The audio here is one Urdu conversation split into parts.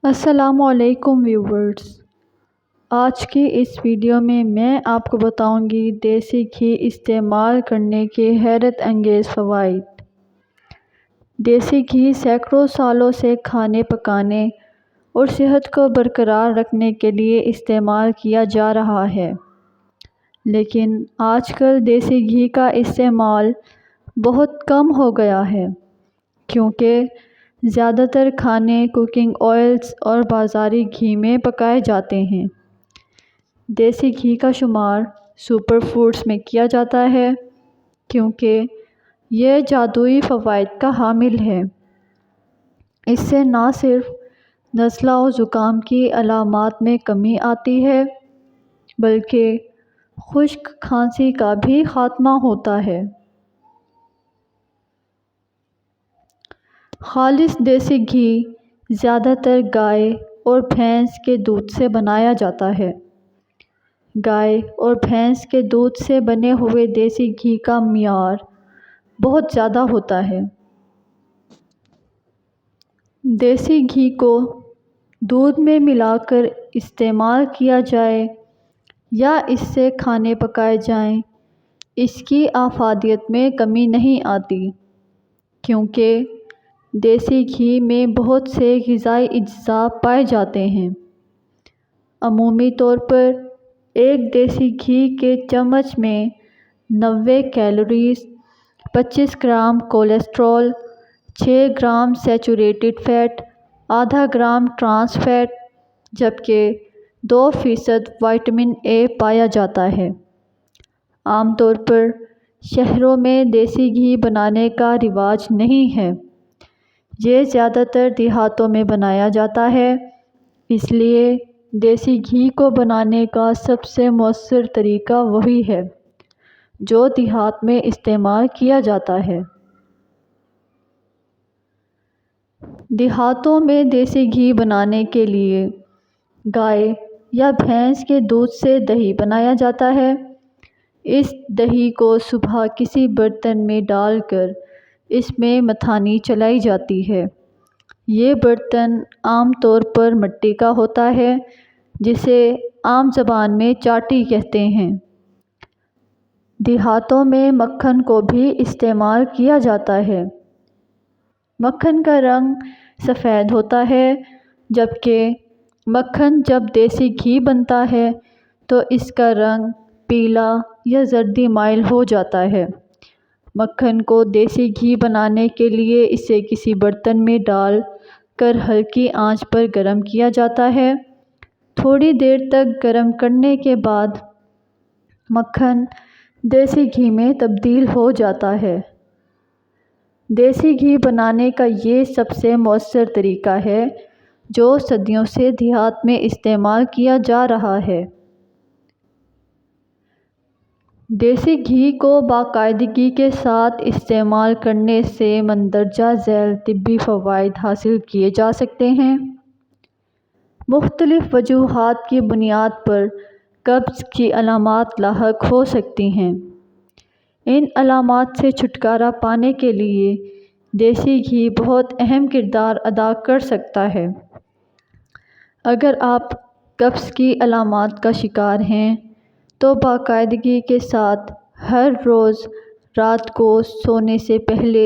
السلام علیکم ویورز، آج کی اس ویڈیو میں آپ کو بتاؤں گی دیسی گھی استعمال کرنے کے حیرت انگیز فوائد۔ دیسی گھی سینکڑوں سالوں سے کھانے پکانے اور صحت کو برقرار رکھنے کے لیے استعمال کیا جا رہا ہے، لیکن آج کل دیسی گھی کا استعمال بہت کم ہو گیا ہے کیونکہ زیادہ تر کھانے کوکنگ آئلز اور بازاری گھی میں پکائے جاتے ہیں۔ دیسی گھی کا شمار سپر فوڈز میں کیا جاتا ہے کیونکہ یہ جادوئی فوائد کا حامل ہے۔ اس سے نہ صرف نزلہ و زکام کی علامات میں کمی آتی ہے بلکہ خشک کھانسی کا بھی خاتمہ ہوتا ہے۔ خالص دیسی گھی زیادہ تر گائے اور بھینس کے دودھ سے بنایا جاتا ہے۔ گائے اور بھینس کے دودھ سے بنے ہوئے دیسی گھی کا معیار بہت زیادہ ہوتا ہے۔ دیسی گھی کو دودھ میں ملا کر استعمال کیا جائے یا اس سے کھانے پکائے جائیں، اس کی افادیت میں کمی نہیں آتی کیونکہ دیسی گھی میں بہت سے غذائی اجزاء پائے جاتے ہیں۔ عمومی طور پر ایک دیسی گھی کے چمچ میں 90 calories, 25 gram cholesterol, 6 gram saturated fat, آدھا گرام ٹرانس فیٹ، جبکہ 2% وٹامن اے پایا جاتا ہے۔ عام طور پر شہروں میں دیسی گھی بنانے کا رواج نہیں ہے، یہ زیادہ تر دیہاتوں میں بنایا جاتا ہے، اس لیے دیسی گھی کو بنانے کا سب سے مؤثر طریقہ وہی ہے جو دیہات میں استعمال کیا جاتا ہے۔ دیہاتوں میں دیسی گھی بنانے کے لیے گائے یا بھینس کے دودھ سے دہی بنایا جاتا ہے۔ اس دہی کو صبح کسی برتن میں ڈال کر اس میں متھانی چلائی جاتی ہے۔ یہ برتن عام طور پر مٹی کا ہوتا ہے جسے عام زبان میں چاٹی کہتے ہیں۔ دیہاتوں میں مکھن کو بھی استعمال کیا جاتا ہے۔ مکھن کا رنگ سفید ہوتا ہے، جبکہ مکھن جب دیسی گھی بنتا ہے تو اس کا رنگ پیلا یا زردی مائل ہو جاتا ہے۔ مکھن کو دیسی گھی بنانے کے لیے اسے کسی برتن میں ڈال کر ہلکی آنچ پر گرم کیا جاتا ہے۔ تھوڑی دیر تک گرم کرنے کے بعد مکھن دیسی گھی میں تبدیل ہو جاتا ہے۔ دیسی گھی بنانے کا یہ سب سے مؤثر طریقہ ہے جو صدیوں سے دیہات میں استعمال کیا جا رہا ہے۔ دیسی گھی کو باقاعدگی کے ساتھ استعمال کرنے سے مندرجہ ذیل طبی فوائد حاصل کیے جا سکتے ہیں۔ مختلف وجوہات کی بنیاد پر قبض کی علامات لاحق ہو سکتی ہیں۔ ان علامات سے چھٹکارا پانے کے لیے دیسی گھی بہت اہم کردار ادا کر سکتا ہے۔ اگر آپ قبض کی علامات کا شکار ہیں تو باقاعدگی کے ساتھ ہر روز رات کو سونے سے پہلے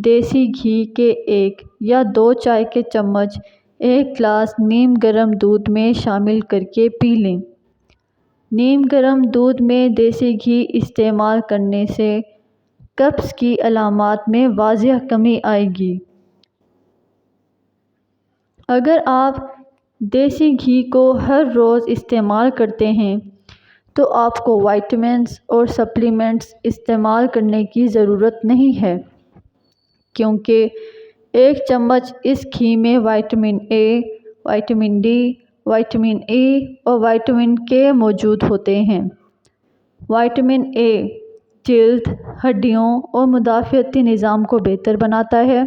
دیسی گھی کے 1 یا 2 چائے کے چمچ ایک گلاس نیم گرم دودھ میں شامل کرکے پی لیں۔ نیم گرم دودھ میں دیسی گھی استعمال کرنے سے قبض کی علامات میں واضح کمی آئے گی۔ اگر آپ دیسی گھی کو ہر روز استعمال کرتے ہیں تو آپ کو وٹامنز اور سپلیمنٹس استعمال کرنے کی ضرورت نہیں ہے کیونکہ ایک چمچ اس گھی میں vitamin A, vitamin D, vitamin E اور وٹامن کے موجود ہوتے ہیں۔ وٹامن اے جلد، ہڈیوں اور مدافعتی نظام کو بہتر بناتا ہے،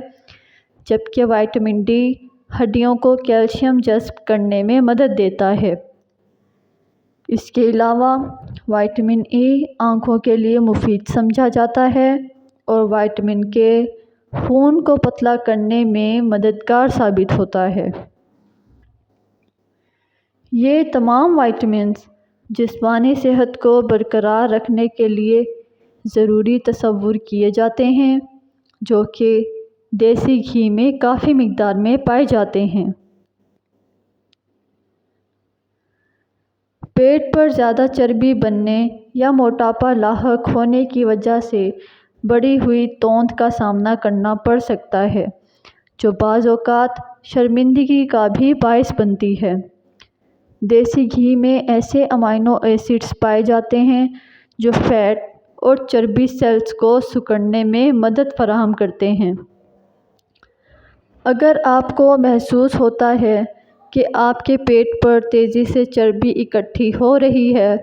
جبکہ وٹامن ڈی ہڈیوں کو کیلشیم جذب کرنے میں مدد دیتا ہے۔ اس کے علاوہ وٹامن ای آنکھوں کے لیے مفید سمجھا جاتا ہے اور وٹامن کے خون کو پتلا کرنے میں مددگار ثابت ہوتا ہے۔ یہ تمام وائٹامنز جسمانی صحت کو برقرار رکھنے کے لیے ضروری تصور کیے جاتے ہیں، جو کہ دیسی گھی میں کافی مقدار میں پائے جاتے ہیں۔ پیٹ پر زیادہ چربی بننے یا موٹاپا لاحق ہونے کی وجہ سے بڑھی ہوئی توند کا سامنا کرنا پڑ سکتا ہے، جو بعض اوقات شرمندگی کا بھی باعث بنتی ہے۔ دیسی گھی میں ایسے امائنو ایسڈز پائے جاتے ہیں جو فیٹ اور چربی سیلز کو سکڑنے میں مدد فراہم کرتے ہیں۔ اگر آپ کو محسوس ہوتا ہے کہ آپ کے پیٹ پر تیزی سے چربی اکٹھی ہو رہی ہے،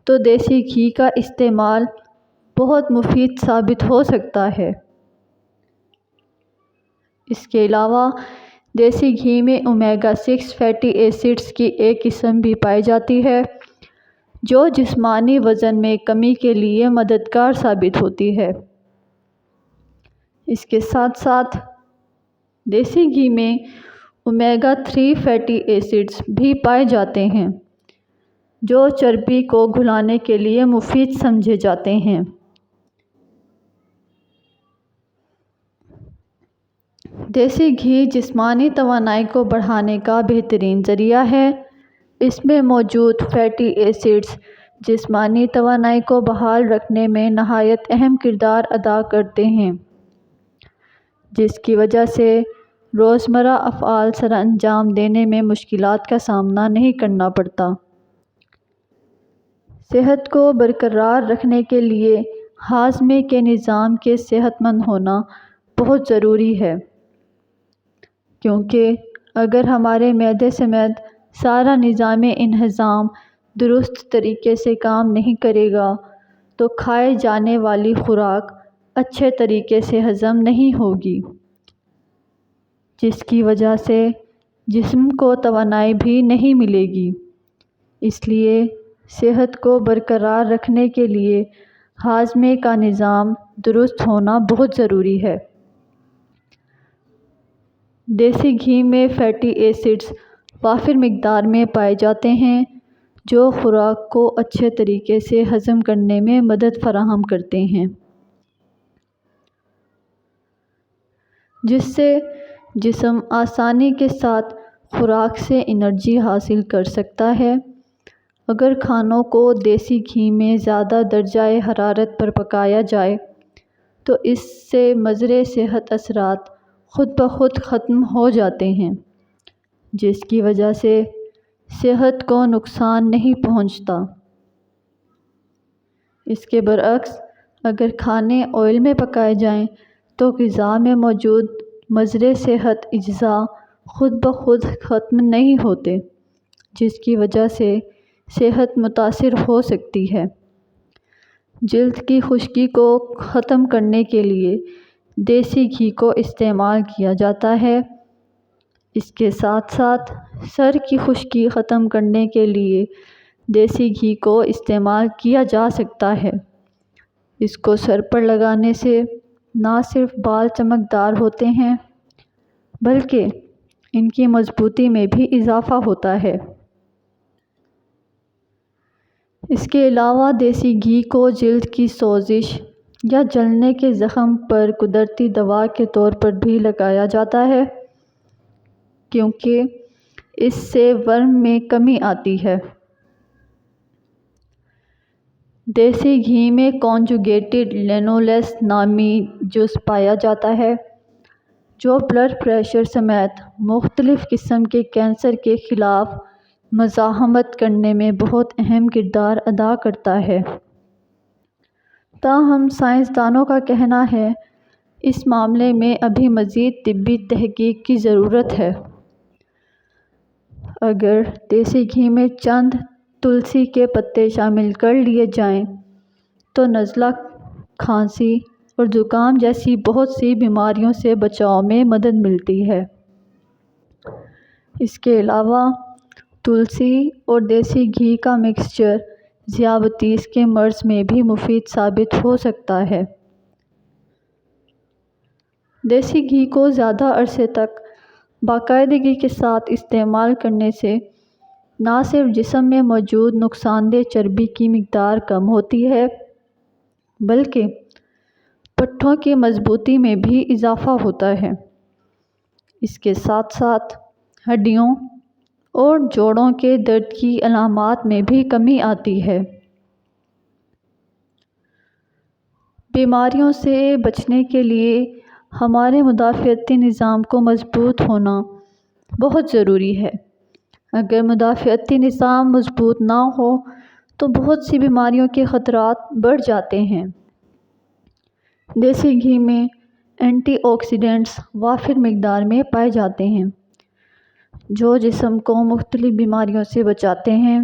تو دیسی گھی کا استعمال بہت مفید ثابت ہو سکتا ہے۔ اس کے علاوہ دیسی گھی میں اومیگا 6 فیٹی ایسڈز کی ایک قسم بھی پائی جاتی ہے، جو جسمانی وزن میں کمی کے لیے مددگار ثابت ہوتی ہے۔ اس کے ساتھ ساتھ دیسی گھی میں اومیگا 3 فیٹی ایسڈز بھی پائے جاتے ہیں، جو چربی کو گھلانے کے لیے مفید سمجھے جاتے ہیں۔ دیسی گھی جسمانی توانائی کو بڑھانے کا بہترین ذریعہ ہے۔ اس میں موجود فیٹی ایسڈز جسمانی توانائی کو بحال رکھنے میں نہایت اہم کردار ادا کرتے ہیں، جس کی وجہ سے روزمرہ افعال سر انجام دینے میں مشکلات کا سامنا نہیں کرنا پڑتا۔ صحت کو برقرار رکھنے کے لیے ہاضمے کے نظام کے صحت مند ہونا بہت ضروری ہے، کیونکہ اگر ہمارے معدے سمیت سارا نظام انہضام درست طریقے سے کام نہیں کرے گا تو کھائے جانے والی خوراک اچھے طریقے سے ہضم نہیں ہوگی، جس کی وجہ سے جسم کو توانائی بھی نہیں ملے گی۔ اس لیے صحت کو برقرار رکھنے کے لیے ہاضمے کا نظام درست ہونا بہت ضروری ہے۔ دیسی گھی میں فیٹی ایسڈز وافر مقدار میں پائے جاتے ہیں، جو خوراک کو اچھے طریقے سے ہضم کرنے میں مدد فراہم کرتے ہیں، جس سے جسم آسانی کے ساتھ خوراک سے انرجی حاصل کر سکتا ہے۔ اگر کھانوں کو دیسی گھی میں زیادہ درجہ حرارت پر پکایا جائے تو اس سے مضر صحت اثرات خود بخود ختم ہو جاتے ہیں، جس کی وجہ سے صحت کو نقصان نہیں پہنچتا۔ اس کے برعکس اگر کھانے آئل میں پکائے جائیں تو غذا میں موجود مضر صحت اجزاء خود بخود ختم نہیں ہوتے، جس کی وجہ سے صحت متاثر ہو سکتی ہے۔ جلد کی خشکی کو ختم کرنے کے لیے دیسی گھی کو استعمال کیا جاتا ہے۔ اس کے ساتھ ساتھ سر کی خشکی ختم کرنے کے لیے دیسی گھی کو استعمال کیا جا سکتا ہے۔ اس کو سر پر لگانے سے نہ صرف بال چمکدار ہوتے ہیں بلکہ ان کی مضبوطی میں بھی اضافہ ہوتا ہے۔ اس کے علاوہ دیسی گھی کو جلد کی سوزش یا جلنے کے زخم پر قدرتی دوا کے طور پر بھی لگایا جاتا ہے، کیونکہ اس سے ورم میں کمی آتی ہے۔ دیسی گھی میں کانجوگیٹڈ لینولیس نامی جز پایا جاتا ہے، جو بلڈ پریشر سمیت مختلف قسم کے کینسر کے خلاف مزاحمت کرنے میں بہت اہم کردار ادا کرتا ہے۔ تاہم سائنسدانوں کا کہنا ہے اس معاملے میں ابھی مزید طبی تحقیق کی ضرورت ہے۔ اگر دیسی گھی میں چند تلسی کے پتے شامل کر لیے جائیں تو نزلہ، کھانسی اور زکام جیسی بہت سی بیماریوں سے بچاؤ میں مدد ملتی ہے۔ اس کے علاوہ تلسی اور دیسی گھی کا مکسچر ذیابیطس کے مرض میں بھی مفید ثابت ہو سکتا ہے۔ دیسی گھی کو زیادہ عرصے تک باقاعدگی کے ساتھ استعمال کرنے سے نہ صرف جسم میں موجود نقصان دہ چربی کی مقدار کم ہوتی ہے بلکہ پٹھوں کی مضبوطی میں بھی اضافہ ہوتا ہے۔ اس کے ساتھ ساتھ ہڈیوں اور جوڑوں کے درد کی علامات میں بھی کمی آتی ہے۔ بیماریوں سے بچنے کے لیے ہمارے مدافعتی نظام کو مضبوط ہونا بہت ضروری ہے۔ اگر مدافعتی نظام مضبوط نہ ہو تو بہت سی بیماریوں کے خطرات بڑھ جاتے ہیں۔ دیسی گھی میں اینٹی آکسیڈنٹس وافر مقدار میں پائے جاتے ہیں جو جسم کو مختلف بیماریوں سے بچاتے ہیں۔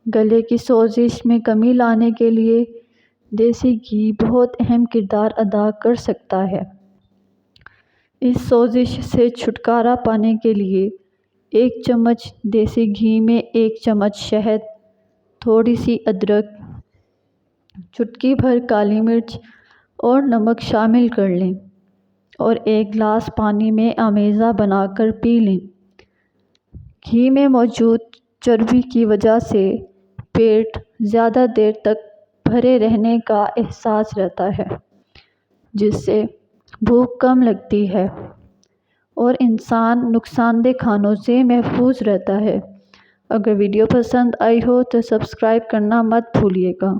گلے کی سوزش میں کمی لانے کے لیے دیسی گھی بہت اہم کردار ادا کر سکتا ہے۔ اس سوزش سے چھٹکارا پانے کے لیے 1 چمچ دیسی گھی میں 1 چمچ شہد، تھوڑی سی ادرک، چٹکی بھر کالی مرچ اور نمک شامل کر لیں اور 1 گلاس پانی میں آمیزہ بنا کر پی لیں۔ گھی میں موجود چربی کی وجہ سے پیٹ زیادہ دیر تک بھرے رہنے کا احساس رہتا ہے جس سے بھوک کم لگتی ہے اور انسان نقصان دہ کھانوں سے محفوظ رہتا ہے۔ اگر ویڈیو پسند آئی ہو تو سبسکرائب کرنا مت بھولیے گا۔